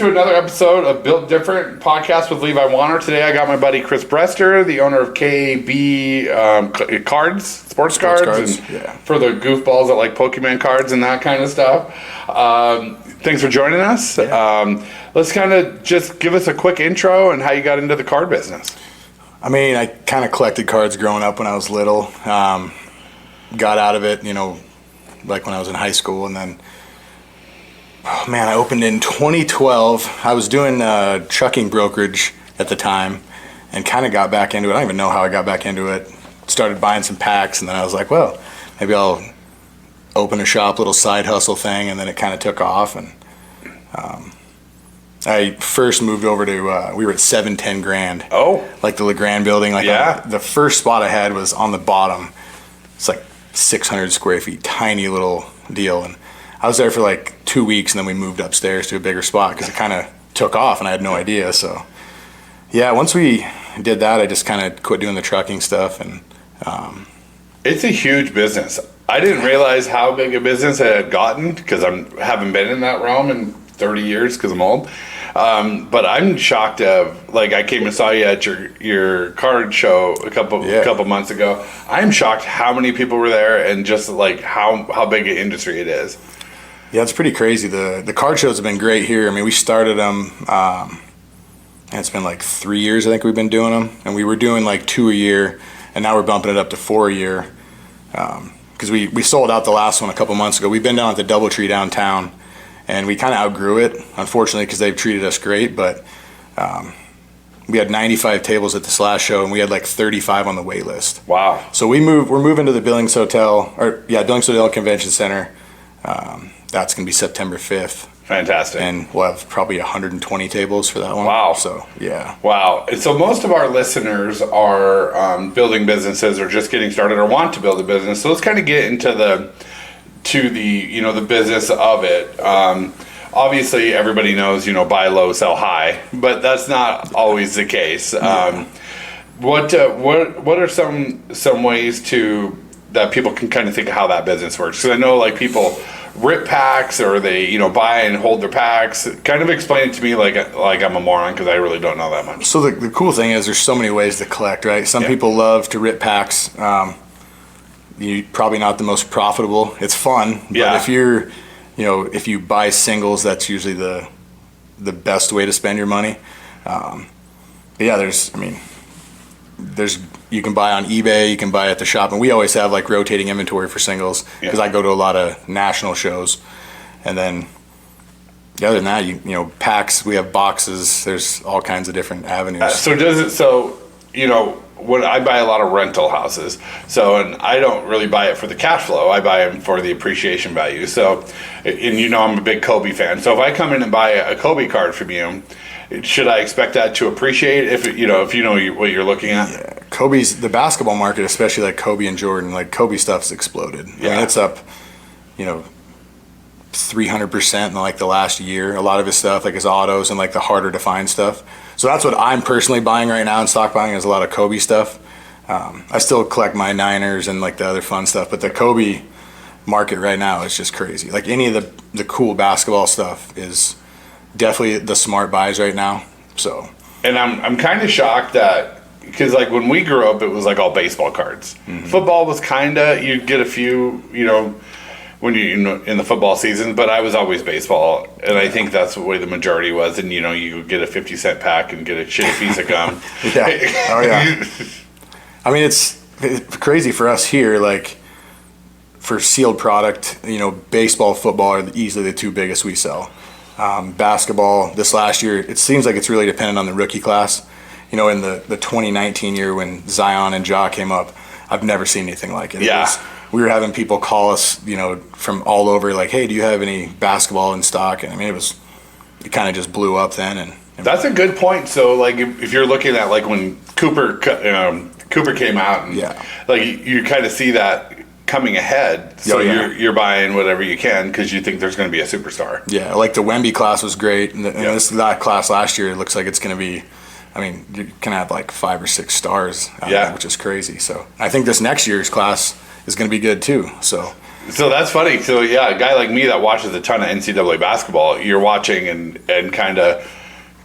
to another episode of Built Different podcast with Levi Warner. Today I got my buddy Kris Brester, the owner of KB Cards, sports cards. And for the goofballs that like Pokemon cards and that kind of stuff. Thanks for joining us. Yeah. Let's kind of just give us a quick intro and how you got into the card business. I mean, I kind of collected cards growing up when I was little. Got out of it, like when I was in high school, and then I opened in 2012. I was doing trucking brokerage at the time and kind of got back into it. I don't even know how I got back into it. Started buying some packs, and then I was like, well, maybe I'll open a shop, little side hustle thing, and then it kind of took off. And I first moved over to, we were at 710 Grand. Oh. Like the LeGrand building. The first spot I had was on the bottom. It's like 600 square feet, tiny little deal. And I was there for like 2 weeks, and then we moved upstairs to a bigger spot because it kind of took off and I had no idea. So yeah, once we did that, I just kind of quit doing the trucking stuff. And it's a huge business. I didn't realize how big a business it had gotten because I haven't been in that realm in 30 years because I'm old. But I'm shocked of, like, I came and saw you at your card show a couple months ago. I'm shocked how many people were there and just like how big an industry it is. Yeah, it's pretty crazy. The card shows have been great here. I mean, we started them, and it's been like 3 years I think we've been doing them, and we were doing like 2 a year, and now we're bumping it up to 4 a year. Because we sold out the last one a couple months ago. We've been down at the DoubleTree downtown, and we kind of outgrew it, unfortunately, because they've treated us great. But we had 95 tables at this last show, and we had like 35 on the wait list. Wow! So we're moving to the Billings Billings Hotel Convention Center. That's going to be September 5th. Fantastic. And we'll have probably 120 tables for that one. Wow. So, yeah. Wow. So most of our listeners are building businesses or just getting started or want to build a business. So let's kind of get into the business of it. Obviously, everybody knows, buy low, sell high, but that's not always the case. What are some ways that people can kind of think of how that business works? Because I know like people rip packs or they buy and hold their packs. Kind of explain it to me like I'm a moron because I really don't know that much. So the cool thing is there's so many ways to collect, right? Some people love to rip packs. You're probably not the most profitable. It's fun, but if you're if you buy singles, that's usually the best way to spend your money. There's you can buy on eBay, you can buy at the shop, and we always have like rotating inventory for singles because I go to a lot of national shows. And then other than that, packs, we have boxes. There's all kinds of different avenues. When I buy a lot of rental houses, and I don't really buy it for the cash flow. I buy them for the appreciation value. So, and I'm a big Kobe fan. So if I come in and buy a Kobe card from you, should I expect that to appreciate if you know what you're looking at? Yeah, the basketball market, especially like Kobe and Jordan, like Kobe stuff's exploded. Yeah. I mean, it's up, 300% in like the last year. A lot of his stuff, like his autos and like the harder to find stuff. So that's what I'm personally buying right now and stock buying is a lot of Kobe stuff. I still collect my Niners and like the other fun stuff, but the Kobe market right now is just crazy. Like any of the cool basketball stuff is definitely the smart buys right now. So, and I'm kind of shocked that because like when we grew up, it was like all baseball cards. Mm-hmm. Football was you'd get a few, when you in the football season, but I was always baseball, and I think that's the way the majority was. And you get a 50-cent pack and get a shitty piece of gum. Yeah. Oh yeah. I mean, it's crazy for us here. Like for sealed product, baseball, football are easily the two biggest we sell. Basketball this last year, it seems like it's really dependent on the rookie class. In the 2019 year when Zion and Ja came up, I've never seen anything like it. Yeah. We were having people call us, from all over, like, hey, do you have any basketball in stock? And I mean, it kind of just blew up then. And that's a good point. So, like, if you're looking at, like, when Cooper came out, and, like, you kind of see that coming ahead. So you're buying whatever you can because you think there's going to be a superstar. Yeah, like the Wemby class was great. And that class last year, it looks like it's going to be, you can have like 5 or 6 stars, which is crazy. So I think this next year's class is going to be good too. So So that's funny. So yeah, a guy like me that watches a ton of NCAA basketball, you're watching and kind of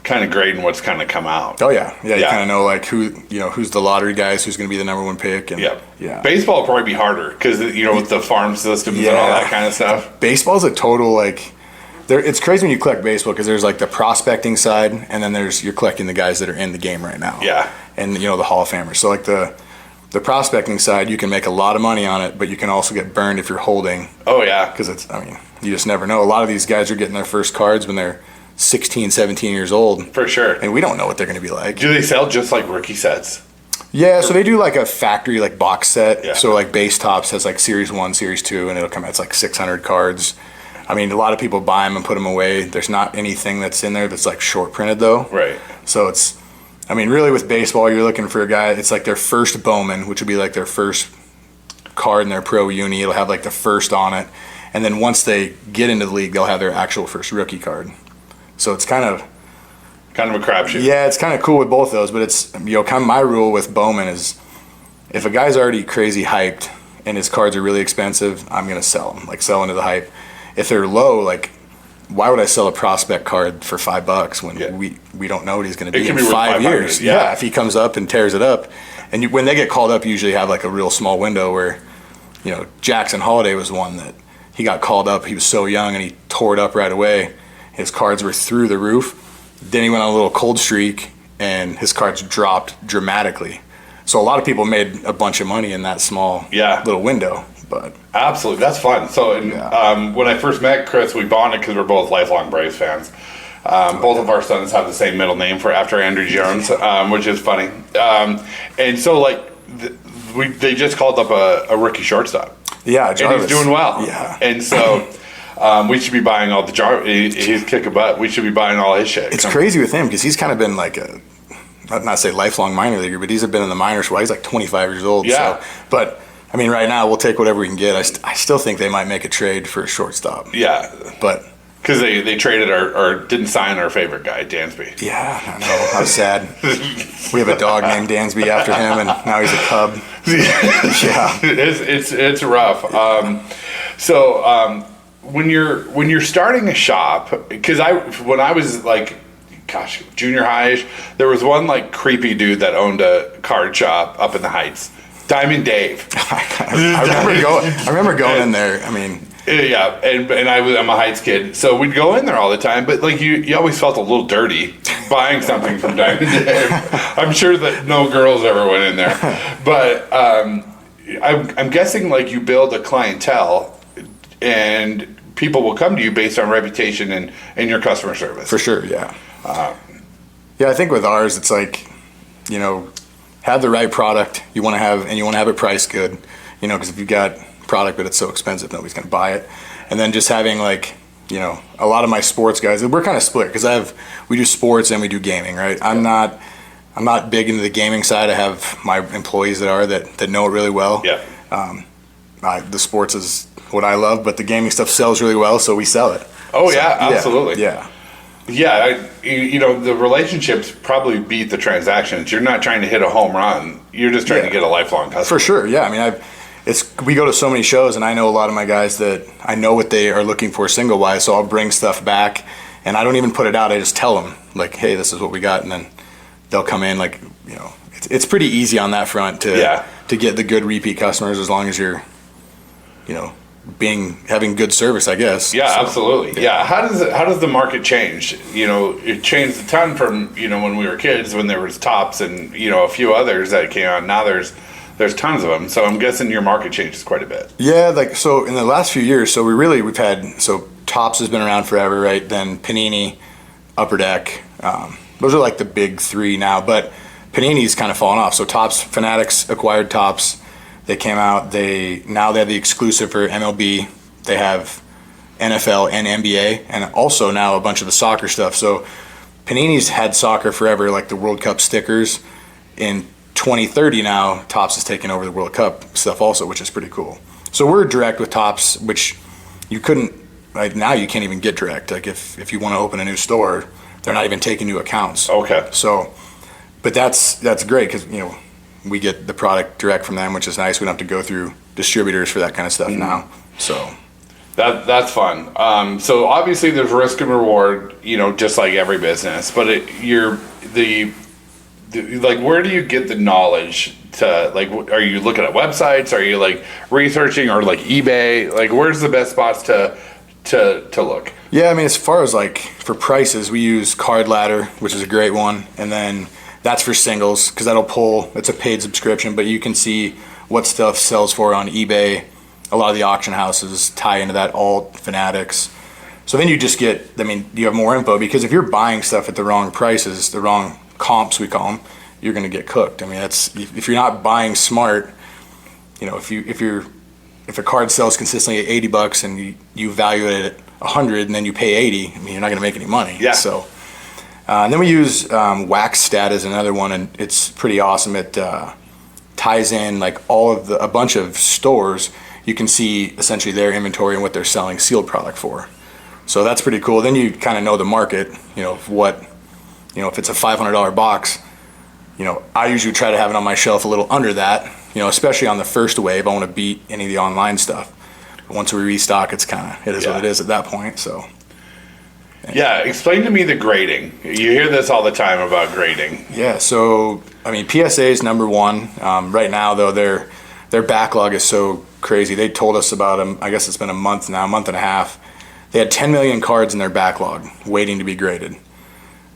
grading what's kind of come out. Oh yeah. You kind of know like who's the lottery guys, who's going to be the number one pick. And yeah. Baseball will probably be harder because with the farm systems and all that kind of stuff. Baseball's a total like. It's crazy when you collect baseball because there's like the prospecting side, and then you're collecting the guys that are in the game right now. Yeah. And the Hall of Famers. So like the prospecting side, you can make a lot of money on it, but you can also get burned if you're holding. Oh yeah. Because you just never know. A lot of these guys are getting their first cards when they're 16, 17 years old. For sure. And we don't know what they're going to be like. Do they sell just like rookie sets? Yeah, so they do like a factory like box set. Yeah. So like Base Tops has like Series 1, Series 2, and it'll come out, it's like 600 cards. I mean, a lot of people buy them and put them away. There's not anything that's in there that's like short printed though. Right. So really with baseball, you're looking for a guy, it's like their first Bowman, which would be like their first card in their pro uni. It'll have like the first on it. And then once they get into the league, they'll have their actual first rookie card. So it's kind of a crapshoot. Yeah, it's kind of cool with both those, but it's kind of my rule with Bowman is if a guy's already crazy hyped and his cards are really expensive, I'm gonna sell them, like sell into the hype. If they're low, like why would I sell a prospect card for $5 when we don't know what he's gonna be in 5 years? Yeah, if he comes up and tears it up, and when they get called up, you usually have like a real small window where, Jackson Holiday was one that he got called up. He was so young and he tore it up right away. His cards were through the roof. Then he went on a little cold streak, and his cards dropped dramatically. So a lot of people made a bunch of money in that small little window. But absolutely, that's fun. So when I first met Kris, we bonded because we're both lifelong Braves fans. Both of our sons have the same middle name after Andrew Jones, which is funny. And so they just called up a rookie shortstop. Yeah, Jarvis. And he's doing well. Yeah. And so we should be buying all he's kick a butt. We should be buying all his shit. It's crazy with him because he's kind of been like not say lifelong minor leaguer, but he's been in the minors for he's like 25 years old. Yeah. So, but I mean, right now we'll take whatever we can get. I still think they might make a trade for a shortstop. Yeah. But because they traded or didn't sign our favorite guy, Dansby. Yeah, I know. I was sad. We have a dog named Dansby after him, and now he's a cub. Yeah. It's rough. When you're starting a shop, because when I was like, junior high-ish, there was one like creepy dude that owned a card shop up in the Heights, Diamond Dave. I remember going in there. I mean, yeah, and I'm a Heights kid, so we'd go in there all the time. But like you always felt a little dirty buying something from Diamond Dave. I'm sure that no girls ever went in there, but I'm guessing like you build a clientele and people will come to you based on reputation and your customer service. For sure, yeah. I think with ours, it's like, have the right product you want to have, and you want to have it priced good, because if you've got product but it's so expensive, nobody's going to buy it. And then just having like, a lot of my sports guys, we're kind of split because we do sports and we do gaming, right? I'm not big into the gaming side. I have my employees that know it really well. Yeah. The sports is what I love, but the gaming stuff sells really well, so we sell it. Oh, so, yeah, absolutely. Yeah. Yeah, the relationships probably beat the transactions. You're not trying to hit a home run. You're just trying to get a lifelong customer. For sure, yeah. I mean, we go to so many shows, and I know a lot of my guys that I know what they are looking for single-wise, so I'll bring stuff back, and I don't even put it out. I just tell them, like, hey, this is what we got, and then they'll come in, like, it's pretty easy on that front to get the good repeat customers as long as you're, having good service, I guess. Yeah, so, absolutely. Yeah. How does the market change? It changed a ton from when we were kids, when there was Tops and a few others that came out. Now there's tons of them. So I'm guessing your market changes quite a bit. Yeah, so in the last few years, we've had Tops has been around forever, right? Then Panini, Upper Deck. Those are like the big three now, but Panini's kind of fallen off. So Tops, Fanatics acquired Tops. They came out. Now they have the exclusive for MLB. They have NFL and NBA, and also now a bunch of the soccer stuff. So Panini's had soccer forever, like the World Cup stickers. In 2030 now, Topps is taking over the World Cup stuff also, which is pretty cool. So we're direct with Topps, which you couldn't. Right now, you can't even get direct. Like if you want to open a new store, they're not even taking new accounts. Okay. So, but that's great because we get the product direct from them, which is nice. We don't have to go through distributors for that kind of stuff now. So that's fun. So obviously there's risk and reward, just like every business. But like, where do you get the knowledge to, like, are you looking at websites? Are you like researching, or like eBay? Like, where's the best spots to look? Yeah, I mean, as far as like for prices, we use Card Ladder, which is a great one, and then that's for singles because that'll pull. It's a paid subscription, but you can see what stuff sells for on eBay. A lot of the auction houses tie into that, Alt, Fanatics. So then you just get, I mean, you have more info, because if you're buying stuff at the wrong prices, the wrong comps we call them, you're going to get cooked. I mean, if you're not buying smart, if a card sells consistently at $80 and you value it at 100 and then you pay 80, I mean, you're not going to make any money. Yeah. So, and then we use Wax Stat as another one, and it's pretty awesome. It ties in like a bunch of stores. You can see essentially their inventory and what they're selling sealed product for. So that's pretty cool. Then you kind of know the market, if it's a $500 box, I usually try to have it on my shelf a little under that, especially on the first wave. I want to beat any of the online stuff. But once we restock, it is what it is at that point. So. Yeah, explain to me the grading. You hear this all the time about grading. Yeah, so, I mean, PSA is number one. Right now, though, their backlog is so crazy. They told us about I guess it's been a month now, a month and a half. They had 10 million cards in their backlog waiting to be graded.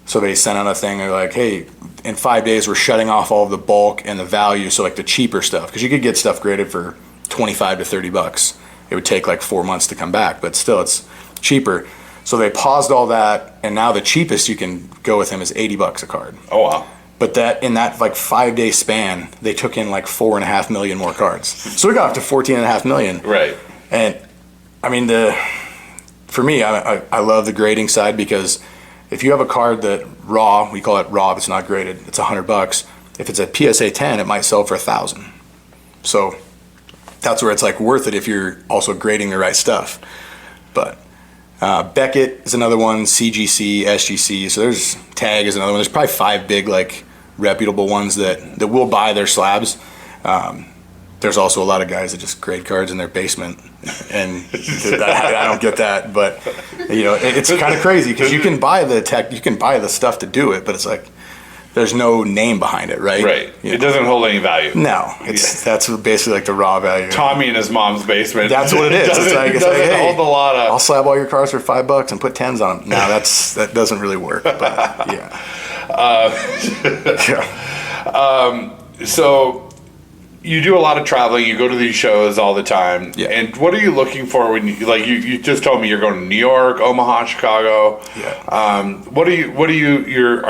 So they sent out a thing. They're like, hey, in 5 days, we're shutting off all of the bulk and the value, so like the cheaper stuff. Because you could get stuff graded for $25 to $30. It would take like 4 months to come back, but still, it's cheaper. So they paused all that, and now the cheapest you can go with him is $80 a card. Oh, wow. But in that like 5 day span, they took in like 4.5 million more cards. So we got up to 14.5 million. Right. And I mean, for me, I love the grading side, because if you have a card that raw, we call it raw, if it's not graded, it's $100. If it's a PSA 10, it might sell for $1,000. So that's where it's like worth it if you're also grading the right stuff. But Beckett is another one, CGC, SGC. So there's Tag is another one. There's probably 5 big like reputable ones that will buy their slabs. There's also a lot of guys that just grade cards in their basement, and I don't get that. But it's kind of crazy, because you can buy the stuff to do it, but it's like there's no name behind it, right? Right. It doesn't hold any value. No, that's basically like the raw value. Tommy in his mom's basement. That's what it is. It's like, hey, hold a lot of. I'll slab all your cars for $5 and put 10s on them. No, that doesn't really work. But yeah. So you do a lot of traveling. You go to these shows all the time. Yeah. And what are you looking for when you just told me you're going to New York, Omaha, Chicago? Yeah. Are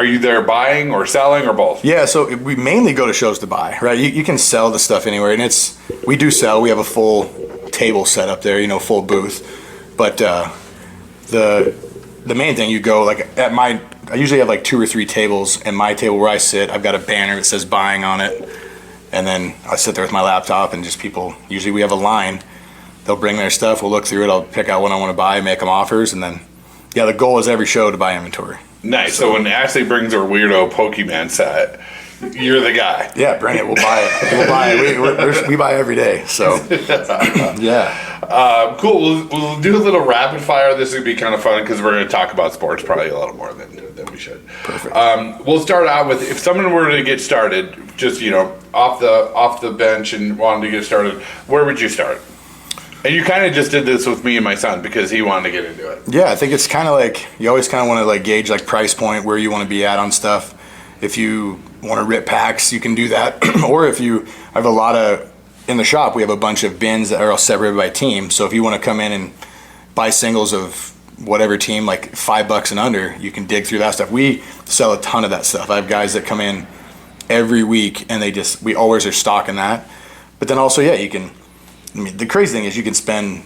you there buying or selling or both? Yeah. So we mainly go to shows to buy, right? You can sell the stuff anywhere, and we do sell. We have a full table set up there, full booth. But the main thing, you go like I usually have like 2 or 3 tables, and my table where I sit, I've got a banner that says buying on it. And then I sit there with my laptop, and just people, usually we have a line. They'll bring their stuff, we'll look through it, I'll pick out what I want to buy, make them offers, and then, the goal is every show to buy inventory. Nice. So when Ashley brings her weirdo Pokemon set, you're the guy. Yeah, bring it, we'll buy it. We'll buy it. We buy every day, so, yeah. Cool, we'll do a little rapid fire. This would be kind of fun, because we're going to talk about sports probably a little more than we should. Perfect. We'll start out with, if someone were to get started, just off the bench and wanted to get started, where would you start? And you kind of just did this with me and my son, because he wanted to get into it. Yeah, I think it's kind of like, you always kind of want to like gauge like price point, where you want to be at on stuff. If you want to rip packs, you can do that. Or if I have a lot of, in the shop, we have a bunch of bins that are all separated by team. So if you want to come in and buy singles of whatever team, like $5 and under, you can dig through that stuff. We sell a ton of that stuff. I have guys that come in every week, and we always are stocking that. But then also, the crazy thing is you can spend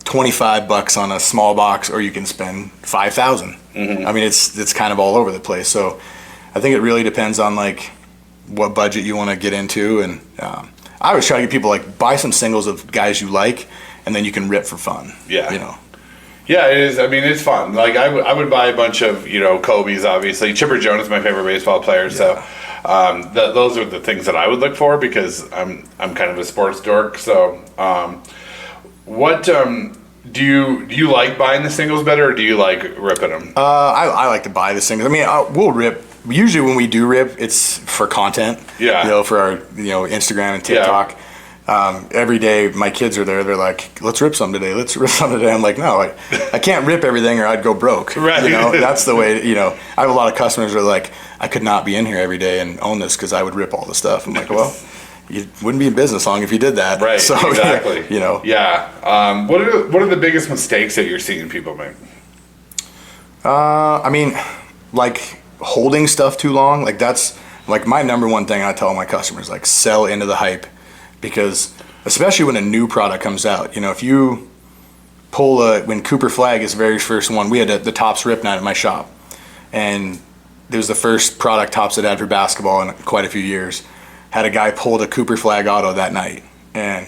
$25 on a small box, or you can spend $5,000. Mm-hmm. I mean, it's kind of all over the place. So I think it really depends on like what budget you want to get into. And I always try to get people like, buy some singles of guys you like, and then you can rip for fun. Yeah. Yeah, it is. I mean, it's fun. Like I would buy a bunch of Kobe's. Obviously, Chipper Jones is my favorite baseball player. Yeah. So those are the things that I would look for, because I'm kind of a sports dork. So What do you like buying the singles better, or do you like ripping them? I like to buy the singles. I mean, we'll rip. Usually when we do rip, it's for content. Yeah. You know, for our Instagram and TikTok. Every day my kids are there. They're like, let's rip some today. Let's rip some today. I'm like, no, I can't rip everything or I'd go broke. Right. You know, that's the way. I have a lot of customers who are like, I could not be in here every day and own this because I would rip all the stuff. I'm like, well, you wouldn't be in business long if you did that. Right. So, exactly. Yeah. What are the biggest mistakes that you're seeing people make? I mean, like holding stuff too long. Like that's like my number one thing I tell my customers, like sell into the hype, because especially when a new product comes out, if you pull when Cooper Flag is the very first one, we had the Tops Rip Night at my shop, and it was the first product Tops had had for basketball in quite a few years. Had a guy pull the Cooper Flag auto that night, and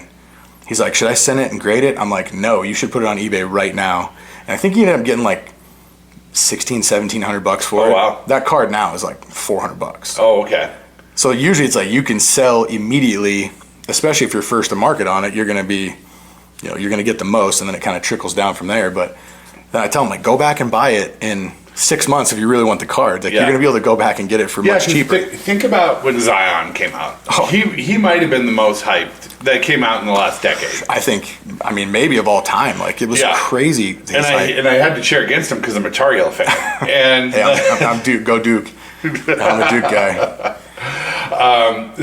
he's like, should I send it and grade it? I'm like, no, you should put it on eBay right now. And I think he ended up getting like $1,700 for it. Wow. That card now is like $400. Oh, okay. So usually it's like you can sell immediately, especially if you're first to market on it. You're going to be, you're going to get the most, and then it kind of trickles down from there. But then I tell them, like, go back and buy it in 6 months if you really want the card. Like, you're going to be able to go back and get it for much cheaper. Think about when Zion came out. Oh. He might have been the most hyped that came out in the last decade. I mean, maybe of all time. Like, it was crazy. And I had to cheer against him because I'm a Tar Heel fan. And hey, I'm Duke. Go Duke. I'm a Duke guy.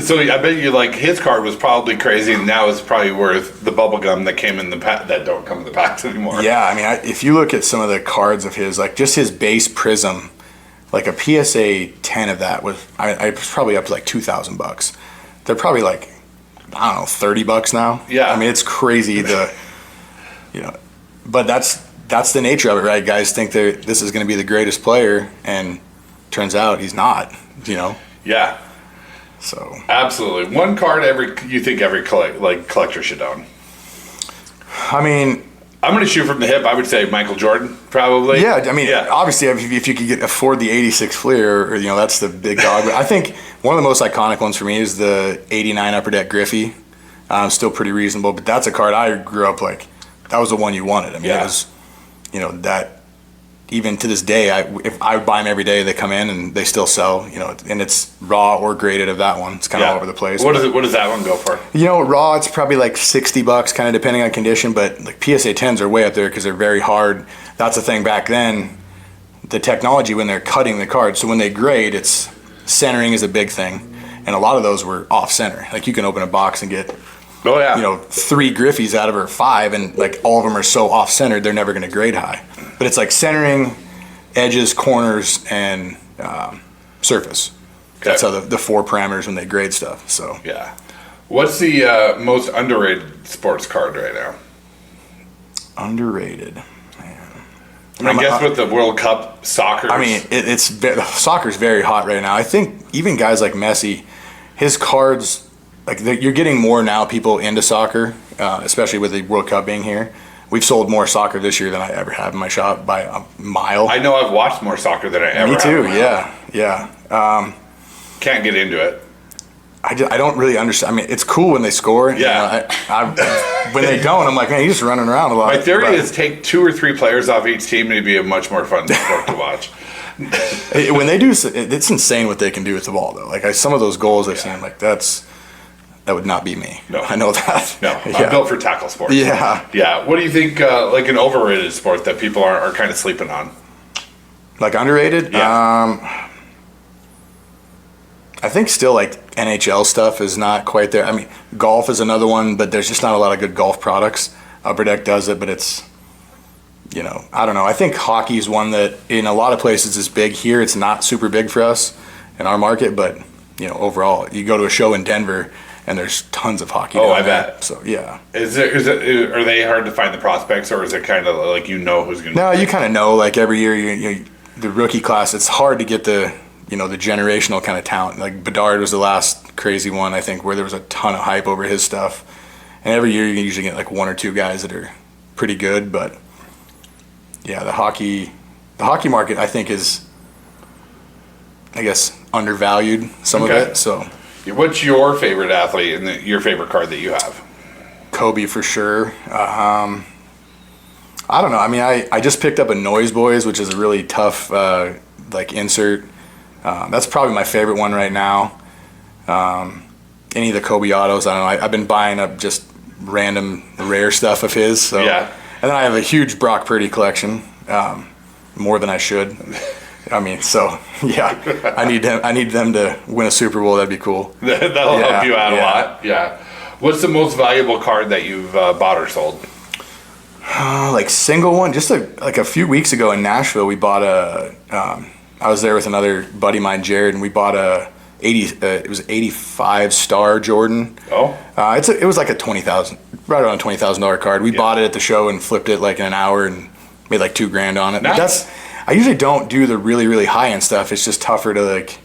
So I bet you like his card was probably crazy, and now it's probably worth the bubble gum that came in the pack that don't come in the packs anymore. Yeah, I mean, if you look at some of the cards of his, like just his base Prism, like a PSA 10 of that was I was probably up to like $2,000. They're probably like, I don't know, $30 now. Yeah, I mean, it's crazy. But that's the nature of it, right? Guys think this is going to be the greatest player, and turns out he's not. Yeah. So absolutely, one card you think every collector should own. I mean, I'm going to shoot from the hip. I would say Michael Jordan, probably. Yeah, I mean, obviously, if you could afford the '86 Fleer, or that's the big dog. But I think one of the most iconic ones for me is the '89 Upper Deck Griffey. Still pretty reasonable, but that's a card I grew up like. That was the one you wanted. I mean, it was, that. Even to this day, if I buy them every day, they come in and they still sell. And it's raw or graded of that one. It's kind of all over the place. What does that one go for? Raw, it's probably like $60, kind of depending on condition. But like PSA 10s are way up there because they're very hard. That's the thing back then. The technology when they're cutting the card, so when they grade, it's centering is a big thing, and a lot of those were off center. Like you can open a box and get. Oh yeah. 3 Griffies out of her 5, and like all of them are so off centered, they're never going to grade high. But it's like centering, edges, corners, and surface. Okay. That's how the 4 parameters when they grade stuff. So yeah. What's the most underrated sports card right now? Underrated. I guess with the World Cup soccer. I mean, soccer's very hot right now. I think even guys like Messi, his cards. Like you're getting more now people into soccer, especially with the World Cup being here. We've sold more soccer this year than I ever have in my shop by a mile. I know I've watched more soccer than I ever have. Me too, yeah. Can't get into it. I don't really understand. I mean, it's cool when they score. Yeah. When they don't, I'm like, man, he's just running around a lot. My theory is take 2 or 3 players off each team and it'd be a much more fun sport to watch. When they do, it's insane what they can do with the ball, though. Like some of those goals I've seen, like that would not be me. No. I know that. No, I'm built for tackle sports. Yeah. Yeah. What do you think, like an overrated sport that people are kind of sleeping on? Like underrated? Yeah. I think still like NHL stuff is not quite there. I mean, golf is another one, but there's just not a lot of good golf products. Upper Deck does it, but it's, I don't know. I think hockey is one that in a lot of places is big. Here it's not super big for us in our market, but, overall, you go to a show in Denver, and there's tons of hockey. Oh, I bet. So yeah. Are they hard to find the prospects, or is it kind of like who's going to? No, you kind of know. Like every year, the rookie class. It's hard to get the the generational kind of talent. Like Bedard was the last crazy one, I think, where there was a ton of hype over his stuff. And every year you usually get like 1 or 2 guys that are pretty good. But yeah, the hockey market I think is, I guess, undervalued some of it. So. What's your favorite athlete and your favorite card that you have? Kobe for sure. I don't know. I mean, I just picked up a Noise Boys, which is a really tough like insert. That's probably my favorite one right now. Any of the Kobe autos, I don't know. I've been buying up just random rare stuff of his. So. Yeah. And then I have a huge Brock Purdy collection, more than I should. I mean, so yeah, I need them to win a Super Bowl. That'd be cool. That'll help you out a lot. Yeah. What's the most valuable card that you've bought or sold? Like single one, just like a few weeks ago in Nashville, we bought I was there with another buddy of mine, Jared, and we bought it was 85 star Jordan. Oh. It was like a right around a $20,000 card. We bought it at the show and flipped it like in an hour and made like $2,000 on it. Nice. But I usually don't do the really, really high end stuff. It's just tougher to like,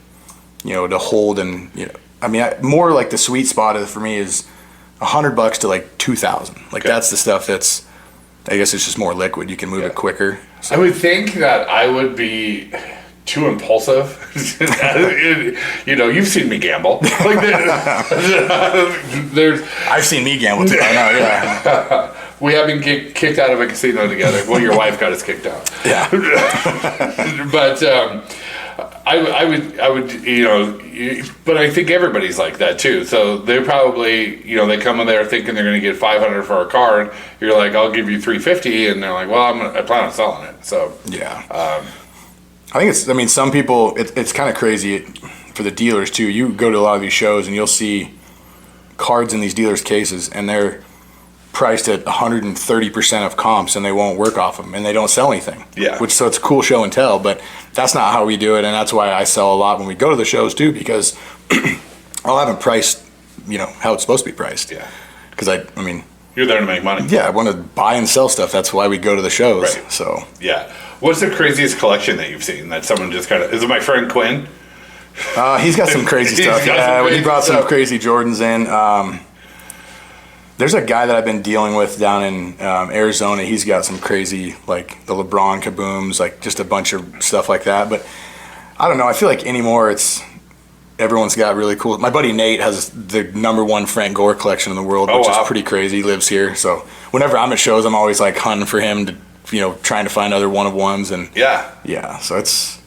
to hold and, I mean, more like the sweet spot for me is $100 to like 2,000. Like that's the stuff that's, I guess it's just more liquid. You can move it quicker. So. I would think that I would be too impulsive. You've seen me gamble. Like I've seen me gamble too. I know, yeah. We have been kicked out of a casino together. Well, your wife got us kicked out. Yeah. But I would, but I think everybody's like that too. So they probably, they come in there thinking they're going to get $500 for a card. You're like, I'll give you $350, and they're like, well, I plan on selling it. So yeah. I think some people, it's kind of crazy for the dealers too. You go to a lot of these shows and you'll see cards in these dealers' cases, and they're priced at 130% of comps, and they won't work off them, and they don't sell anything. Yeah. So it's a cool show and tell, but that's not how we do it, and that's why I sell a lot when we go to the shows too, because I'll have them priced, how it's supposed to be priced. Yeah. Because I mean. You're there to make money. Yeah, I want to buy and sell stuff. That's why we go to the shows. Right. So. Yeah. What's the craziest collection that you've seen that someone just kind of? Is it my friend Quinn? He's got some crazy stuff. Yeah, when he brought some crazy Jordans in. There's a guy that I've been dealing with down in Arizona. He's got some crazy, like the LeBron kabooms, like just a bunch of stuff like that. But I don't know. I feel like anymore everyone's got really cool. My buddy Nate has the #1 Frank Gore collection in the world, which is pretty crazy. He lives here, so whenever I'm at shows, I'm always like hunting for him to, trying to find other one of ones, and yeah. So it's.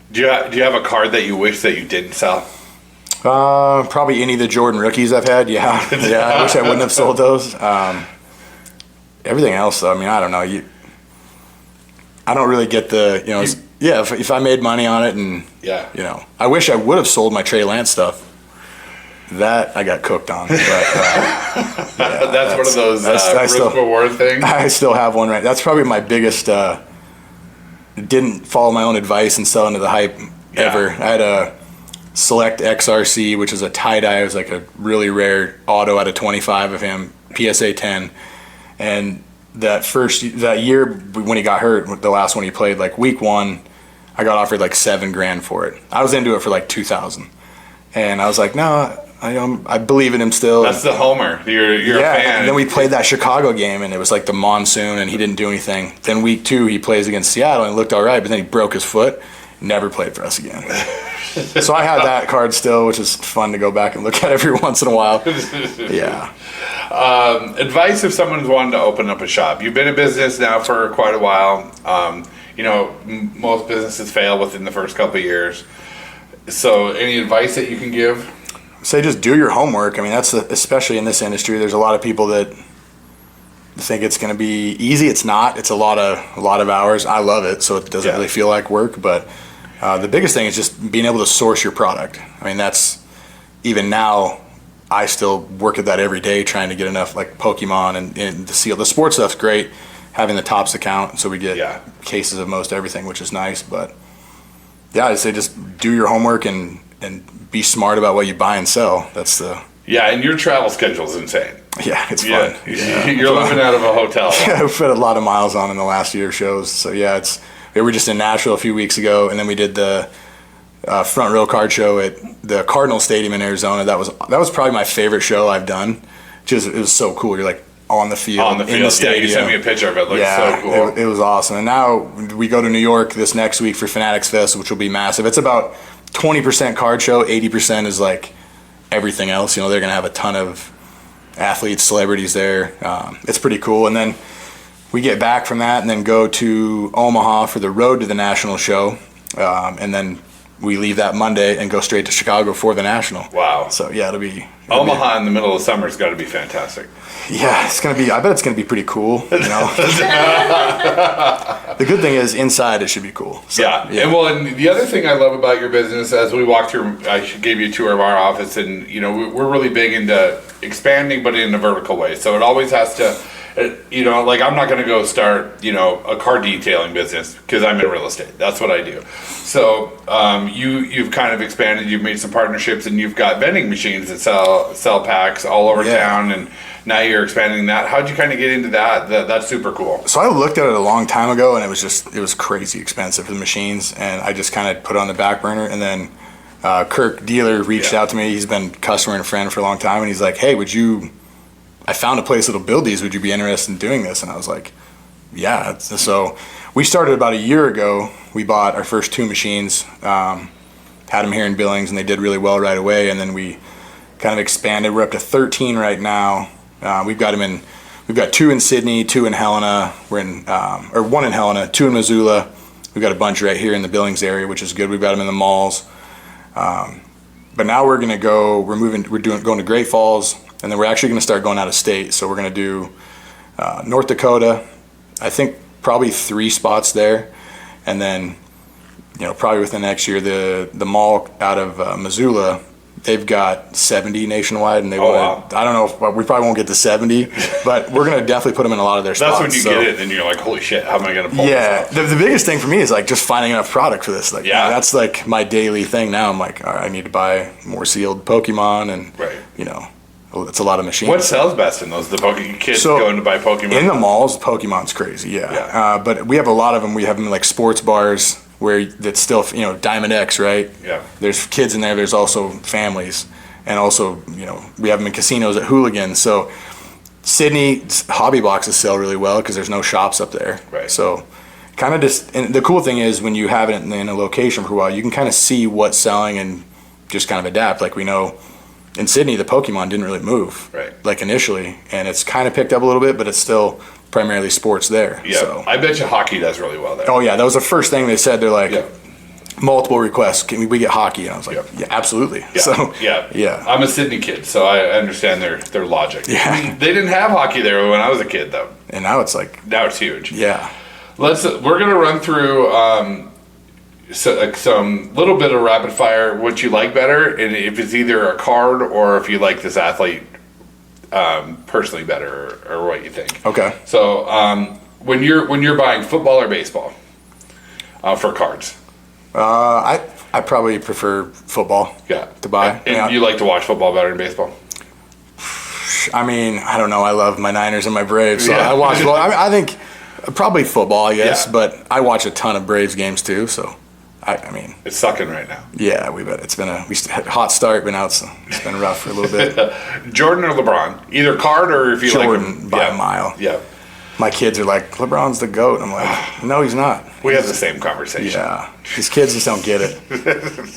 Do you have a card that you wish that you didn't sell? Probably any of the Jordan rookies I've had. Yeah. I wish I wouldn't have sold those. Everything else, though, I mean, I don't know. I don't really get the, if I made money on it and, I wish I would have sold my Trey Lance stuff. That I got cooked on. But, that's one of those risk-reward things. I still have one right. That's probably my biggest, didn't follow my own advice and sell into the hype ever. I had a Select XRC, which is a tie-dye. It was like a really rare auto out of 25 of him, PSA 10. And that year when he got hurt, the last one he played, like week 1, I got offered like $7,000 for it. I was into it for like $2,000, and I was like, no, I believe in him still. That's the homer. You're a fan. And then we played that Chicago game, and it was like the monsoon, and he didn't do anything. Then week 2, he plays against Seattle, and it looked all right, but then he broke his foot. Never played for us again. So I have that card still, which is fun to go back and look at every once in a while. Yeah. Advice if someone's wanting to open up a shop. You've been in business now for quite a while. Most businesses fail within the first couple of years. So any advice that you can give? Say just do your homework. I mean, especially in this industry, there's a lot of people that think it's going to be easy. It's not. It's a lot of hours. I love it, so it doesn't really feel like work, but the biggest thing is just being able to source your product. I mean, that's even now. I still work at that every day, trying to get enough like Pokemon and the seal. The sports stuff's great, having the Topps account, so we get cases of most everything, which is nice. But yeah, I'd say just do your homework and be smart about what you buy and sell. That's the and your travel schedule is insane. Yeah, it's fun. Yeah. You're living out of a hotel. Yeah, I've put a lot of miles on in the last year of shows. So yeah, we were just in Nashville a few weeks ago, and then we did the front row card show at the Cardinal Stadium in Arizona. That was probably my favorite show I've done. It was so cool. You're like on the field, in the stadium. You sent me a picture of it. It looks so cool. It was awesome. And now we go to New York this next week for Fanatics Fest, which will be massive. It's about 20% card show, 80% is like everything else. They're going to have a ton of athletes, celebrities there. It's pretty cool. And then we get back from that and then go to Omaha for the road to the national show. And then we leave that Monday and go straight to Chicago for the national. Wow. So yeah, it'll be Omaha in the middle of summer has got to be fantastic. Yeah, it's gonna be. I bet it's gonna be pretty cool. You know. The good thing is inside it should be cool. So, yeah. And the other thing I love about your business, as we walked through, I gave you a tour of our office, and we're really big into expanding, but in a vertical way. So it always has to. Like I'm not going to go start, a car detailing business because I'm in real estate. That's what I do. So you've kind of expanded. You've made some partnerships, and you've got vending machines that sell packs all over town, and now you're expanding that. How'd you kind of get into that? That's super cool. So I looked at it a long time ago, and it was crazy expensive for the machines, and I just kind of put it on the back burner. And then Kirk Dealer reached out to me. He's been a customer and a friend for a long time, and he's like, "Hey, I found a place that'll build these. Would you be interested in doing this?" And I was like, yeah. So we started about a year ago. We bought our first 2 machines, had them here in Billings, and they did really well right away. And then we kind of expanded. We're up to 13 right now. We've got 2 in Sydney, 2 in Helena. We're in, or 1 in Helena, 2 in Missoula. We've got a bunch right here in the Billings area, which is good. We've got them in the malls. But now we're going to go, going to Great Falls. And then we're actually going to start going out of state. So we're going to do North Dakota, I think probably 3 spots there. And then, probably within next year, the mall out of Missoula, they've got 70 nationwide. And wow. I don't know if we probably won't get to 70, but we're going to definitely put them in a lot of their spots. That's when you get it and you're like, holy shit, how am I going to pull this off? The biggest thing for me is like just finding enough product for this. That's like my daily thing now. I'm like, all right, I need to buy more sealed Pokemon and, it's a lot of machines. What sells best in those? The kids going to buy Pokemon? In the malls, Pokemon's crazy, yeah. But we have a lot of them. We have them in like sports bars where that's still, Diamond X, right? Yeah. There's kids in there. There's also families. And also, we have them in casinos at Hooligans. So Sydney, hobby boxes sell really well because there's no shops up there. Right. So kind of and the cool thing is when you have it in a location for a while, you can kind of see what's selling and just kind of adapt. Like we know in Sydney, the Pokemon didn't really move, like initially, and it's kind of picked up a little bit, but it's still primarily sports there. Yeah, so. I bet you hockey does really well there. Oh yeah, that was the first thing they said. They're like, multiple requests. Can we get hockey? And I was like, yeah, absolutely. Yeah. So yeah. I'm a Sydney kid, so I understand their logic. Yeah, they didn't have hockey there when I was a kid, though. And now it's like huge. Yeah, we're gonna run through. So some little bit of rapid fire, what you like better, and if it's either a card or if you like this athlete personally better, or what you think. Okay. So when you're buying football or baseball for cards, I probably prefer football. Yeah. To buy. And you like to watch football better than baseball? I mean, I don't know. I love my Niners and my Braves, so I watch. Well, I think probably football, I guess, but I watch a ton of Braves games too. So. I mean, it's sucking right now. Yeah, we bet it's been a hot start, but now it's been rough for a little bit. Jordan or LeBron, either card or if you Jordan, like Jordan by a mile. Yeah, my kids are like, LeBron's the GOAT. I'm like, no, he's not. We have the same conversation. Yeah, these kids just don't get it.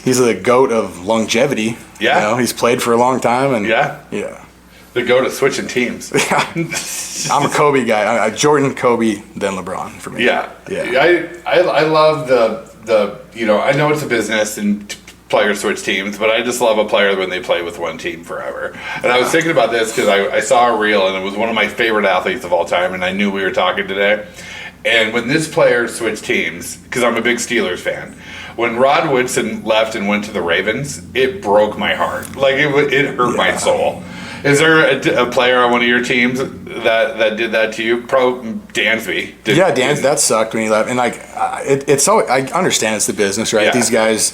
He's the GOAT of longevity. Yeah, he's played for a long time, and yeah. The GOAT of switching teams. Yeah, I'm a Kobe guy. Jordan, Kobe, then LeBron for me. Yeah. I love the I know it's a business and players switch teams, but I just love a player when they play with one team forever. And I was thinking about this because I saw a reel and it was one of my favorite athletes of all time, and I knew we were talking today. And when this player switched teams, because I'm a big Steelers fan, when Rod Woodson left and went to the Ravens, it broke my heart. Like it hurt my soul. Is there a player on one of your teams that did that to you? Probably Dansby. That sucked when he left. And like, it's so I understand it's the business, right? Yeah. These guys,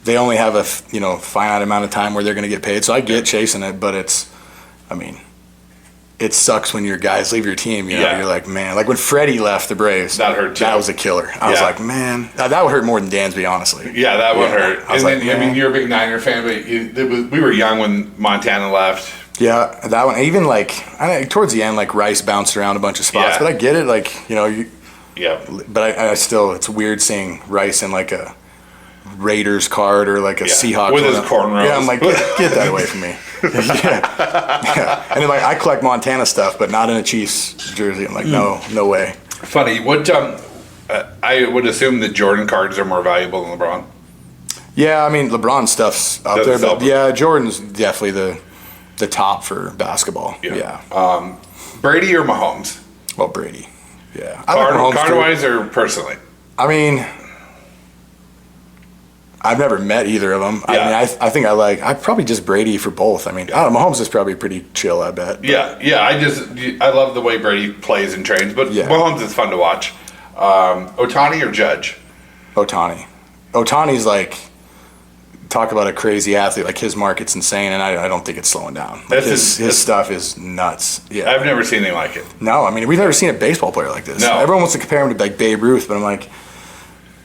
they only have a finite amount of time where they're going to get paid. So I get chasing it, but it sucks when your guys leave your team. You're like, man, like when Freddie left the Braves, that hurt too. That was a killer. I was like, man, that would hurt more than Dansby, honestly. Yeah, that would hurt. I mean, you're a big Niner fan, but we were young when Montana left. Yeah, that one. Even towards the end, like Rice bounced around a bunch of spots, but I get it. Like But I still, it's weird seeing Rice in like a Raiders card or like a Seahawks with his one. cornrows. Yeah, I'm like, get that away from me. yeah. And then like I collect Montana stuff, but not in a Chiefs jersey. I'm like, no way. Funny. What I would assume that Jordan cards are more valuable than LeBron. Yeah, I mean LeBron stuff's up Doesn't there, but sell. yeah, Jordan's definitely the top for basketball. Yeah. Brady or Mahomes? Well, Brady. Yeah. I like Mahomes Card too. wise or personally? I mean, I've never met either of them. Yeah. I mean, I think I'd probably just Brady for both. I mean, I don't know, Mahomes is probably pretty chill, I bet. Yeah. I love the way Brady plays and trains, but Yeah. Mahomes is fun to watch. Ohtani or Judge? Ohtani. Ohtani's like, talk about a crazy athlete. Like his market's insane, and I don't think it's slowing down. Like his stuff is nuts. Yeah. I've never seen anything like it. No, I mean, we've never seen a baseball player like this. No. Everyone wants to compare him to like Babe Ruth, but I'm like,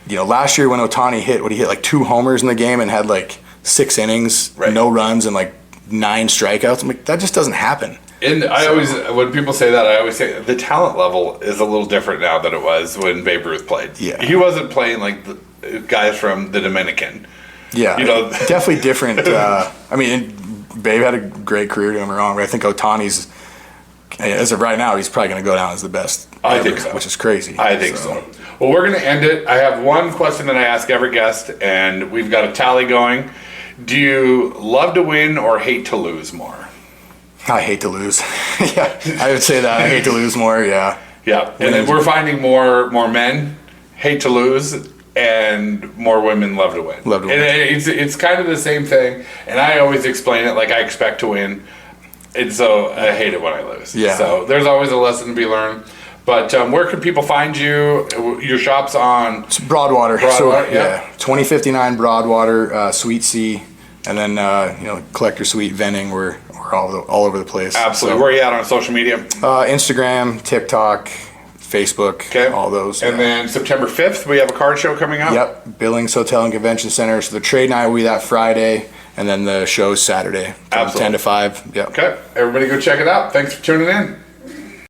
last year when Ohtani hit like 2 homers in the game and had like 6 innings, Right. no runs, and like 9 strikeouts, I'm like, that just doesn't happen. And when people say that, I always say the talent level is a little different now than it was when Babe Ruth played. Yeah. He wasn't playing like the guys from the Dominican. Yeah, definitely different. I mean, Babe had a great career, don't get me wrong, but I think Ohtani's, as of right now, he's probably going to go down as the best I ever, think so. which is crazy. I think so. Well, we're going to end it. I have one question that I ask every guest, and we've got a tally going. Do you love to win or hate to lose more? I hate to lose. Yeah, I would say that. I hate to lose more, yeah. Yeah, and then we're finding more men hate to lose, and more women love to win. Love to win. And it's kind of the same thing, and I always explain it like I expect to win, and so I hate it when I lose. Yeah. So there's always a lesson to be learned. But where can people find you? Your shop's on It's Broadwater. Broadwater, So, yeah. 2059 Broadwater, Suite C, and then Collector Suite vending. We're all over the place. absolutely. So, Where are you at on social media? Instagram, TikTok, Facebook, Okay. all those. And then September 5th, we have a card show coming up. Yep, Billings Hotel and Convention Center. So the trade night will be that Friday, and then the show's Saturday from Absolutely. 10 to 5. Yep. Okay. Everybody go check it out. Thanks for tuning in.